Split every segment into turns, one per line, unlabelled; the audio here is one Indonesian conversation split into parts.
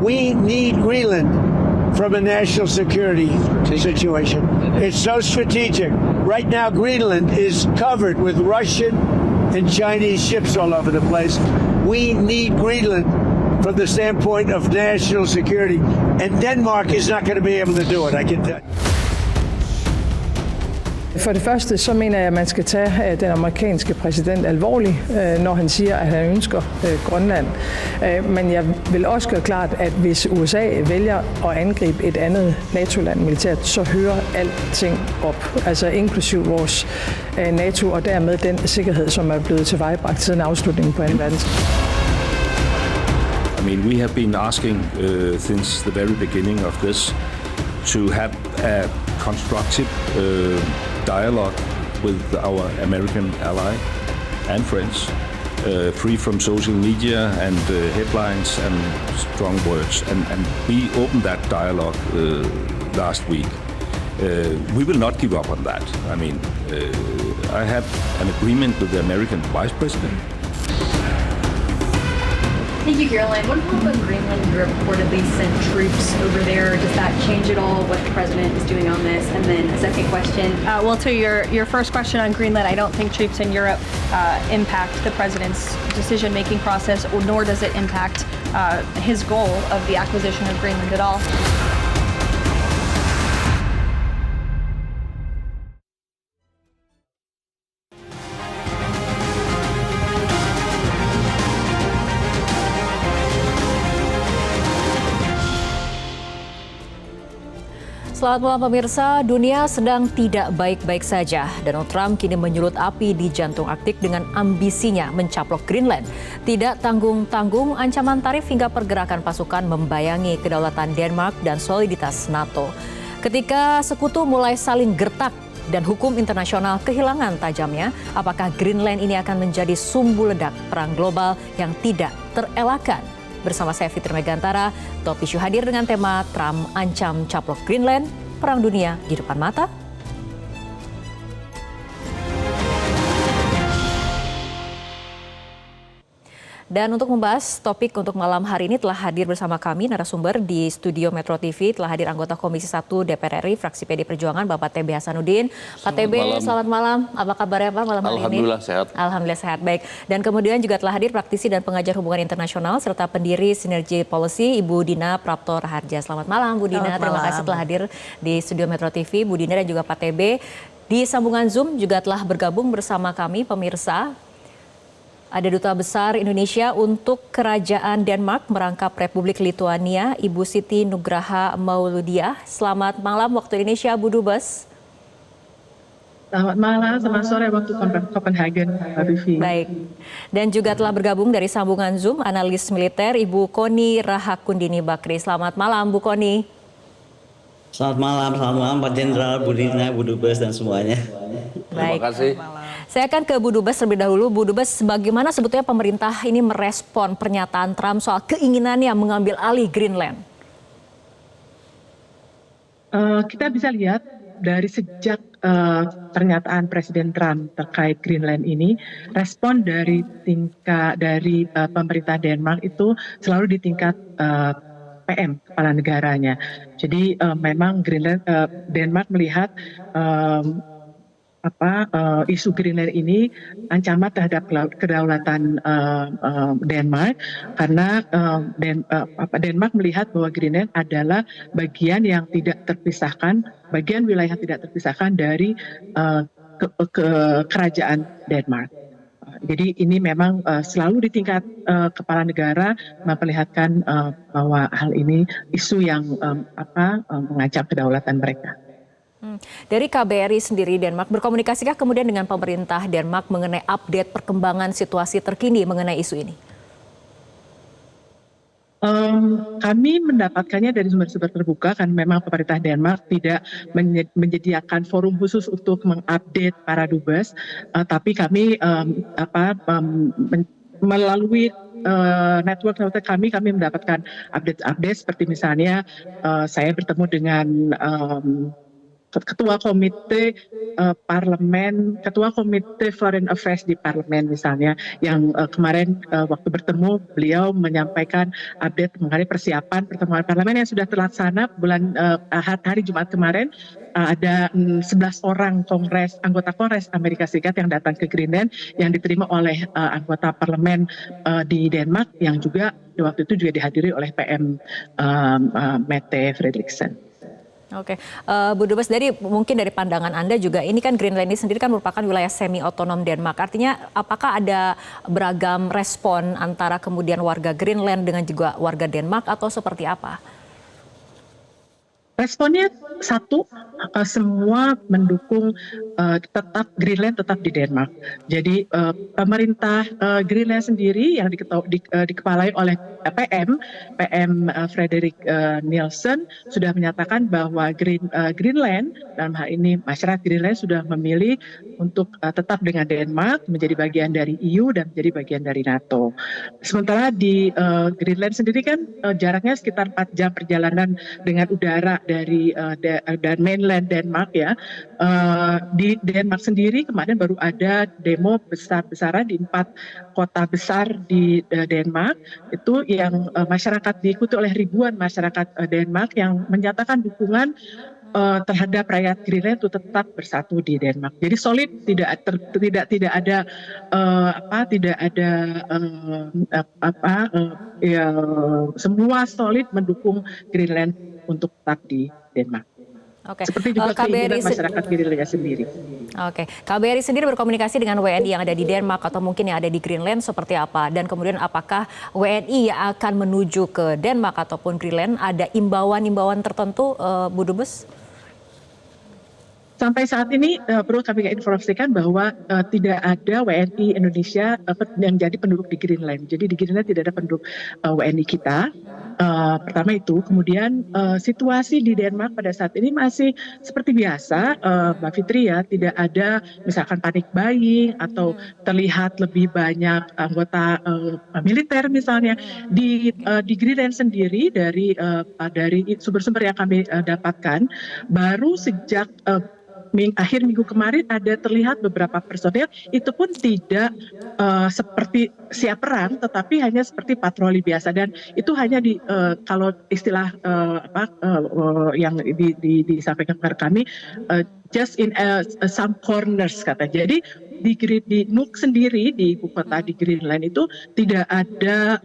We need Greenland from a national security situation. It's so strategic. Right now, Greenland is covered with Russian and Chinese ships all over the place. We need Greenland from the standpoint of national security. And Denmark is not going to be able to do it, I can tell you.
For det første så mener jeg, at man skal tage den amerikanske præsident alvorligt, når han siger, at han ønsker Grønland. Men jeg vil også gøre klart, at hvis USA vælger at angribe et andet NATO-land militært, så hører alting op. Altså inklusiv vores NATO og dermed den sikkerhed, som er blevet tilvejebragt siden afslutningen på 2. verdenskrig.
I mean, we have been asking since the very beginning of this to have a constructive dialogue with our American ally and friends, free from social media and headlines and strong words. And we opened that dialogue last week. We will not give up on that. I mean, I have an agreement with the American Vice President.
Thank you, Caroline. What about when Greenland reportedly sent troops over there? Does that change at all what the president is doing on this? And then a second question.
Well, to your first question on Greenland, I don't think troops in Europe impact the president's decision-making process, nor does it impact his goal of the acquisition of Greenland at all.
Selamat malam pemirsa, dunia sedang tidak baik-baik saja. Donald Trump kini menyulut api di jantung Arktik dengan ambisinya mencaplok Greenland. Tidak tanggung-tanggung ancaman tarif hingga pergerakan pasukan membayangi kedaulatan Denmark dan soliditas NATO. Ketika sekutu mulai saling gertak dan hukum internasional kehilangan tajamnya, apakah Greenland ini akan menjadi sumbu ledak perang global yang tidak terelakkan? Bersama saya Fitri Megantara, Top Issue hadir dengan tema Trump ancam caplok Greenland, perang dunia di depan mata. Dan untuk membahas topik untuk malam hari ini telah hadir bersama kami narasumber di studio Metro TV, telah hadir anggota Komisi 1 DPR RI, fraksi PD Perjuangan, Bapak TB Hasanuddin. Pak TB, selamat malam. Apa kabarnya Pak malam hari ini?
Alhamdulillah sehat.
Alhamdulillah sehat, baik. Dan kemudian juga telah hadir praktisi dan pengajar hubungan internasional serta pendiri Synergy Policy, Ibu Dina Prapto Raharja. Selamat malam Bu Dina, terima kasih telah hadir di studio Metro TV. Bu Dina dan juga Pak TB di sambungan Zoom juga telah bergabung bersama kami pemirsa. Ada Duta Besar Indonesia untuk Kerajaan Denmark merangkap Republik Lituania, Ibu Siti Nugraha Mauludiah. Selamat malam waktu Indonesia, Bu Dubes.
Selamat malam, selamat sore waktu Copenhagen, Mbak Vivi.
Baik. Dan juga telah bergabung dari sambungan Zoom analis militer Ibu Koni Rahakundini Bakri. Selamat malam, Bu Koni.
Selamat malam Pak Jenderal, Bu Dina, Bu Dubes dan semuanya.
Baik.
Terima kasih.
Saya akan ke Bu Dubes terlebih dahulu. Bu Dubes, bagaimana sebetulnya pemerintah ini merespon pernyataan Trump soal keinginannya mengambil alih Greenland?
Kita bisa lihat dari sejak pernyataan Presiden Trump terkait Greenland ini, respon dari pemerintah Denmark itu selalu di tingkat PM, kepala negaranya. Jadi memang Denmark melihat isu Greenland ini ancaman terhadap kedaulatan Denmark karena Denmark melihat bahwa Greenland adalah bagian yang tidak terpisahkan, bagian wilayah yang tidak terpisahkan dari kerajaan Denmark. Jadi ini memang selalu di tingkat kepala negara memperlihatkan bahwa hal ini isu yang mengancam kedaulatan mereka.
Dari KBRI sendiri Denmark berkomunikasikah kemudian dengan pemerintah Denmark mengenai update perkembangan situasi terkini mengenai isu ini?
Kami mendapatkannya dari sumber-sumber terbuka karena memang pemerintah Denmark tidak menyediakan forum khusus untuk mengupdate para dubes, tapi kami melalui network kami mendapatkan update seperti misalnya saya bertemu dengan
ketua komite parlemen, ketua komite foreign affairs di parlemen misalnya, yang kemarin waktu bertemu beliau menyampaikan update mengenai persiapan pertemuan parlemen yang sudah terlaksana bulan hari Jumat kemarin. Ada 11 orang anggota Kongres Amerika Serikat yang datang ke Greenland yang diterima oleh anggota parlemen di Denmark yang juga waktu itu juga dihadiri oleh PM Mette Frederiksen.
Oke, Bu Dubes, mungkin dari pandangan Anda juga ini kan Greenland ini sendiri kan merupakan wilayah semi otonom Denmark. Artinya apakah ada beragam respon antara kemudian warga Greenland dengan juga warga Denmark atau seperti apa?
Responnya satu, semua mendukung Greenland tetap di Denmark. Jadi pemerintah Greenland sendiri yang dikepalai oleh PM Frederik Nielsen sudah menyatakan bahwa Greenland, dalam hal ini masyarakat Greenland sudah memilih untuk tetap dengan Denmark, menjadi bagian dari EU dan menjadi bagian dari NATO. Sementara di Greenland sendiri kan jaraknya sekitar 4 jam perjalanan dengan udara dari mainland Denmark ya. Di Denmark sendiri kemarin baru ada demo besar-besaran di 4 kota besar di Denmark, itu yang masyarakat diikuti oleh ribuan masyarakat Denmark yang menyatakan dukungan terhadap rakyat Greenland untuk tetap bersatu di Denmark. Jadi solid, tidak ada semua solid mendukung Greenland untuk tetap di Denmark.
Oke.
Seperti juga keinginan masyarakat Greenland sendiri.
Oke, KBRI sendiri berkomunikasi dengan WNI yang ada di Denmark atau mungkin yang ada di Greenland seperti apa? Dan kemudian apakah WNI yang akan menuju ke Denmark ataupun Greenland ada imbauan-imbauan tertentu, Bu Dubes?
Sampai saat ini perlu kami informasikan bahwa tidak ada WNI Indonesia yang jadi penduduk di Greenland. Jadi di Greenland tidak ada penduduk WNI kita. Pertama itu, kemudian situasi di Denmark pada saat ini masih seperti biasa, Mbak Fitri ya, tidak ada misalkan panik buying atau terlihat lebih banyak anggota militer misalnya. Di Greenland sendiri dari sumber-sumber yang kami dapatkan, baru sejak akhir minggu kemarin ada terlihat beberapa personel itu pun tidak seperti siap perang, tetapi hanya seperti patroli biasa, dan itu hanya kalau istilah yang disampaikan kepada kami just in some corners kata. Jadi di Nuuk sendiri di ibu kota di Greenland itu tidak ada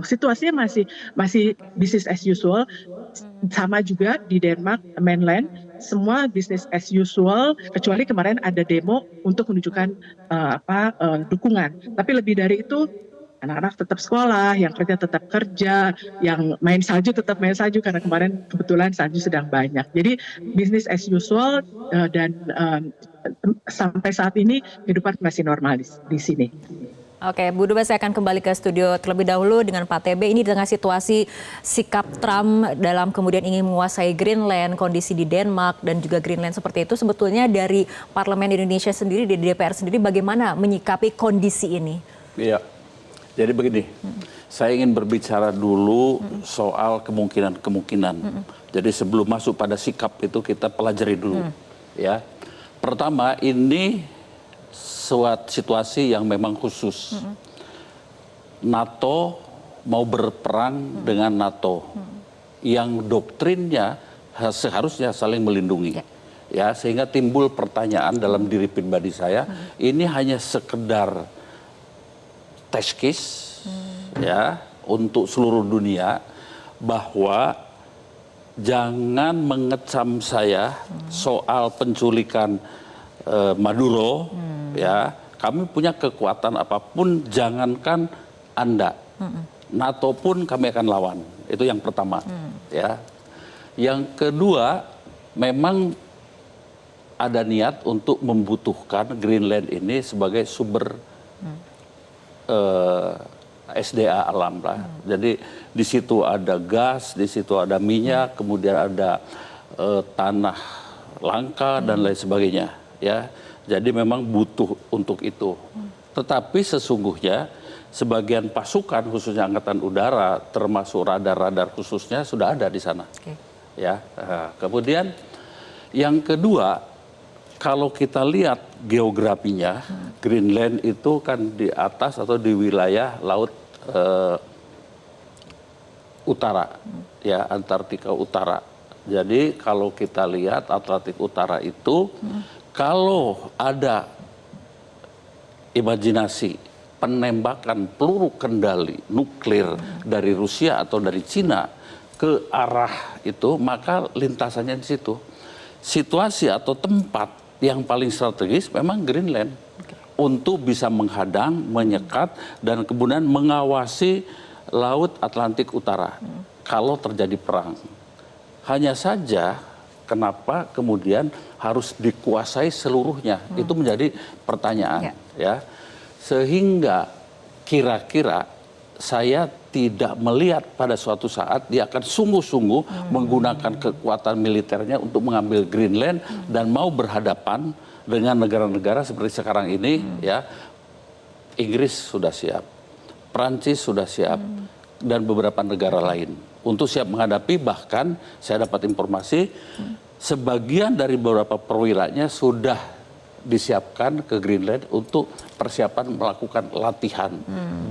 situasinya masih business as usual. Sama juga di Denmark mainland, semua business as usual kecuali kemarin ada demo untuk menunjukkan dukungan. Tapi lebih dari itu, anak-anak tetap sekolah, yang kerja tetap kerja, yang main salju tetap main salju karena kemarin kebetulan salju sedang banyak. Jadi business as usual dan sampai saat ini kehidupan masih normal di sini.
Oke, Bu Dubes, saya akan kembali ke studio terlebih dahulu dengan Pak TB. Ini dengan situasi sikap Trump dalam kemudian ingin menguasai Greenland, kondisi di Denmark dan juga Greenland seperti itu. Sebetulnya dari Parlemen Indonesia sendiri, di DPR sendiri, bagaimana menyikapi kondisi ini? Iya,
jadi begini, saya ingin berbicara dulu soal kemungkinan-kemungkinan. Jadi sebelum masuk pada sikap itu kita pelajari dulu. Ya, pertama ini suatu situasi yang memang khusus. NATO mau berperang dengan NATO yang doktrinnya seharusnya saling melindungi. Ya, sehingga timbul pertanyaan dalam diri pribadi saya, ini hanya sekedar test case ya untuk seluruh dunia bahwa jangan mengecam saya soal penculikan Maduro. Ya, kami punya kekuatan apapun, jangankan Anda, NATO pun kami akan lawan. Itu yang pertama. Ya, yang kedua, memang ada niat untuk membutuhkan Greenland ini sebagai sumber SDA alam lah. Jadi di situ ada gas, di situ ada minyak, kemudian ada tanah langka dan lain sebagainya. Ya. Jadi memang butuh untuk itu. Tetapi sesungguhnya sebagian pasukan khususnya Angkatan Udara termasuk radar-radar khususnya sudah ada di sana. ya. Kemudian yang kedua, kalau kita lihat geografinya, Greenland itu kan di atas atau di wilayah laut utara, ya, Antartika Utara. Jadi kalau kita lihat Atlantik Utara itu, kalau ada imajinasi penembakan peluru kendali nuklir dari Rusia atau dari Cina ke arah itu, maka lintasannya di situ. Situasi atau tempat yang paling strategis memang Greenland untuk bisa menghadang, menyekat, dan kemudian mengawasi Laut Atlantik Utara kalau terjadi perang. Hanya saja kenapa kemudian harus dikuasai seluruhnya, itu menjadi pertanyaan, ya. Sehingga kira-kira saya tidak melihat pada suatu saat dia akan sungguh-sungguh menggunakan kekuatan militernya untuk mengambil Greenland dan mau berhadapan dengan negara-negara seperti sekarang ini, ya. Inggris sudah siap, Prancis sudah siap, dan beberapa negara lain untuk siap menghadapi. Bahkan saya dapat informasi sebagian dari beberapa perwiranya sudah disiapkan ke Greenland untuk persiapan melakukan latihan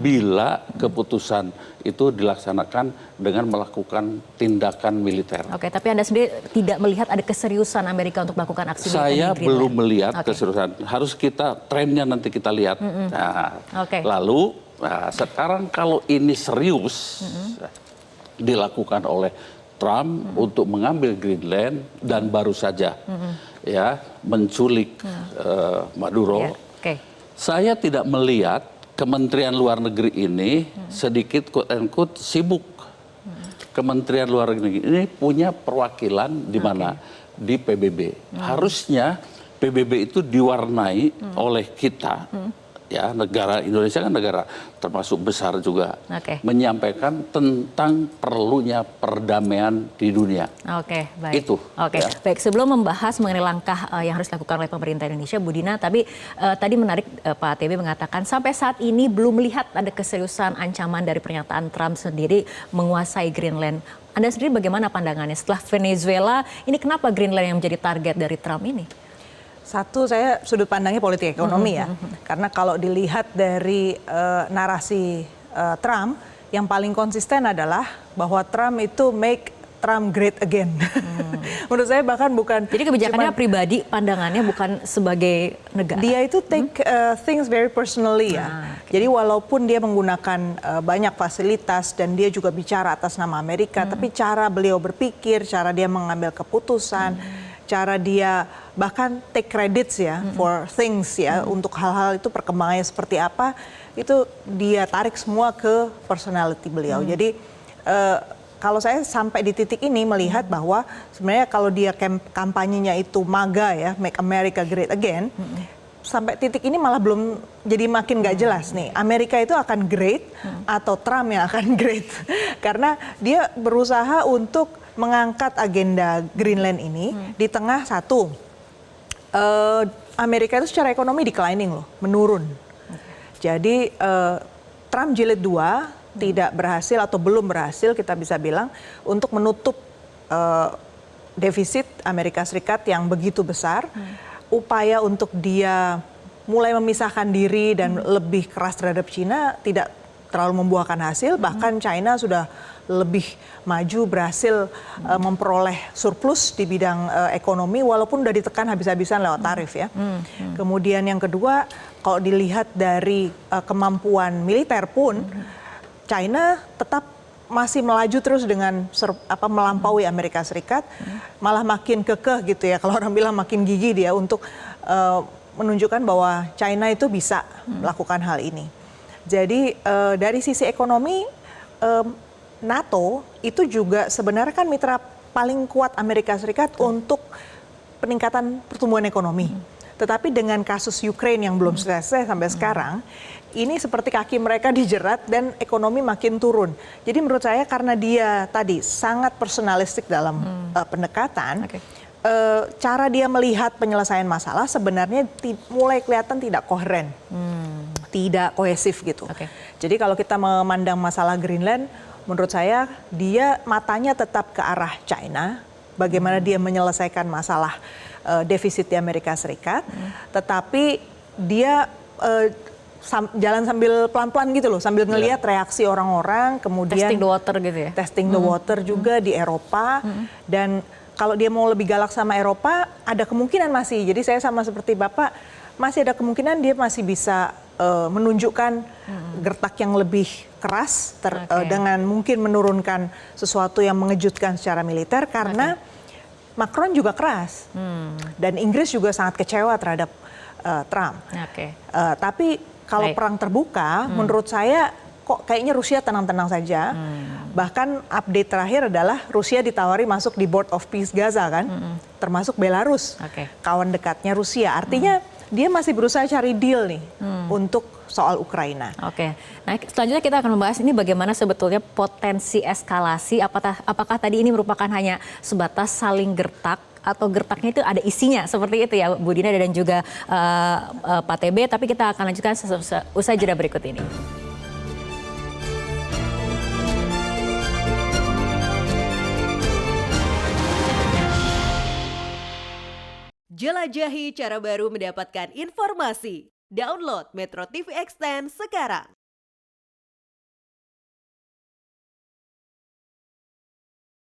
bila keputusan itu dilaksanakan dengan melakukan tindakan militer.
Oke, tapi Anda sendiri tidak melihat ada keseriusan Amerika untuk melakukan aksi militer di
Saya
Greenland?
belum melihat keseriusan. Harus kita trennya nanti kita lihat. Nah, lalu sekarang kalau ini serius dilakukan oleh Trump untuk mengambil Greenland dan baru saja ya menculik Maduro, saya tidak melihat Kementerian Luar Negeri ini sedikit quote-unquote sibuk. Kementerian Luar Negeri ini punya perwakilan di mana? Di PBB. Harusnya PBB itu diwarnai oleh kita, ya, negara Indonesia kan negara termasuk besar juga, menyampaikan tentang perlunya perdamaian di dunia.
Oke, baik.
Itu.
Oke, baik. Sebelum membahas mengenai langkah yang harus dilakukan oleh pemerintah Indonesia, Bu Dina, tapi tadi menarik Pak TB mengatakan sampai saat ini belum melihat ada keseriusan ancaman dari pernyataan Trump sendiri menguasai Greenland. Anda sendiri bagaimana pandangannya setelah Venezuela, ini kenapa Greenland yang menjadi target dari Trump ini?
Satu, saya sudut pandangnya politik ekonomi ya. Karena kalau dilihat dari narasi Trump, yang paling konsisten adalah bahwa Trump itu make Trump great again. Menurut saya bahkan bukan...
Jadi kebijakannya pribadi, pandangannya bukan sebagai negara.
Dia itu take things very personally ya. Jadi walaupun dia menggunakan banyak fasilitas dan dia juga bicara atas nama Amerika, tapi cara beliau berpikir, cara dia mengambil keputusan, cara dia bahkan take credits ya for things ya, untuk hal-hal itu perkembangannya seperti apa, itu dia tarik semua ke personality beliau. Jadi kalau saya sampai di titik ini melihat bahwa sebenarnya kalau dia kampanyenya itu MAGA ya, Make America Great Again, sampai titik ini malah belum, jadi makin gak jelas nih, Amerika itu akan great atau Trump yang akan great. Karena dia berusaha untuk mengangkat agenda Greenland ini di tengah satu, Amerika itu secara ekonomi declining loh, menurun. Jadi Trump jilid 2 tidak berhasil atau belum berhasil kita bisa bilang untuk menutup defisit Amerika Serikat yang begitu besar. Upaya untuk dia mulai memisahkan diri dan lebih keras terhadap China tidak terlalu membuahkan hasil. Bahkan China sudah lebih maju, berhasil memperoleh surplus di bidang ekonomi walaupun sudah ditekan habis-habisan lewat tarif ya. Kemudian yang kedua, kalau dilihat dari kemampuan militer pun, China tetap masih melaju terus dengan melampaui Amerika Serikat, malah makin kekeh gitu ya, kalau orang bilang makin gigih dia untuk menunjukkan bahwa China itu bisa melakukan hal ini. Jadi dari sisi ekonomi, NATO itu juga sebenarnya kan mitra paling kuat Amerika Serikat untuk peningkatan pertumbuhan ekonomi. Tetapi dengan kasus Ukraine yang belum selesai sampai sekarang, ini seperti kaki mereka dijerat dan ekonomi makin turun. Jadi menurut saya karena dia tadi sangat personalistik dalam pendekatan, cara dia melihat penyelesaian masalah sebenarnya mulai kelihatan tidak koheren, tidak kohesif gitu. Jadi kalau kita memandang masalah Greenland, menurut saya dia matanya tetap ke arah China, bagaimana dia menyelesaikan masalah defisit di Amerika Serikat, tetapi dia jalan sambil pelan-pelan gitu loh, sambil ngelihat reaksi orang-orang, kemudian
Testing the water gitu ya?
Testing the water juga di Eropa, dan kalau dia mau lebih galak sama Eropa, ada kemungkinan masih, jadi saya sama seperti Bapak, masih ada kemungkinan dia masih bisa menunjukkan gertak yang lebih keras, dengan mungkin menurunkan sesuatu yang mengejutkan secara militer, karena Macron juga keras, dan Inggris juga sangat kecewa terhadap Trump. Tapi kalau perang terbuka, menurut saya kok kayaknya Rusia tenang-tenang saja. Bahkan update terakhir adalah Rusia ditawari masuk di Board of Peace Gaza kan, termasuk Belarus, kawan dekatnya Rusia. Artinya dia masih berusaha cari deal nih untuk soal Ukraina.
Nah selanjutnya kita akan membahas ini bagaimana sebetulnya potensi eskalasi. Apakah tadi ini merupakan hanya sebatas saling gertak, atau gertaknya itu ada isinya seperti itu ya Bu Dina dan juga Pak TB, tapi kita akan lanjutkan usai jeda berikut ini.
Jelajahi cara baru mendapatkan informasi. Download Metro TV Extend sekarang.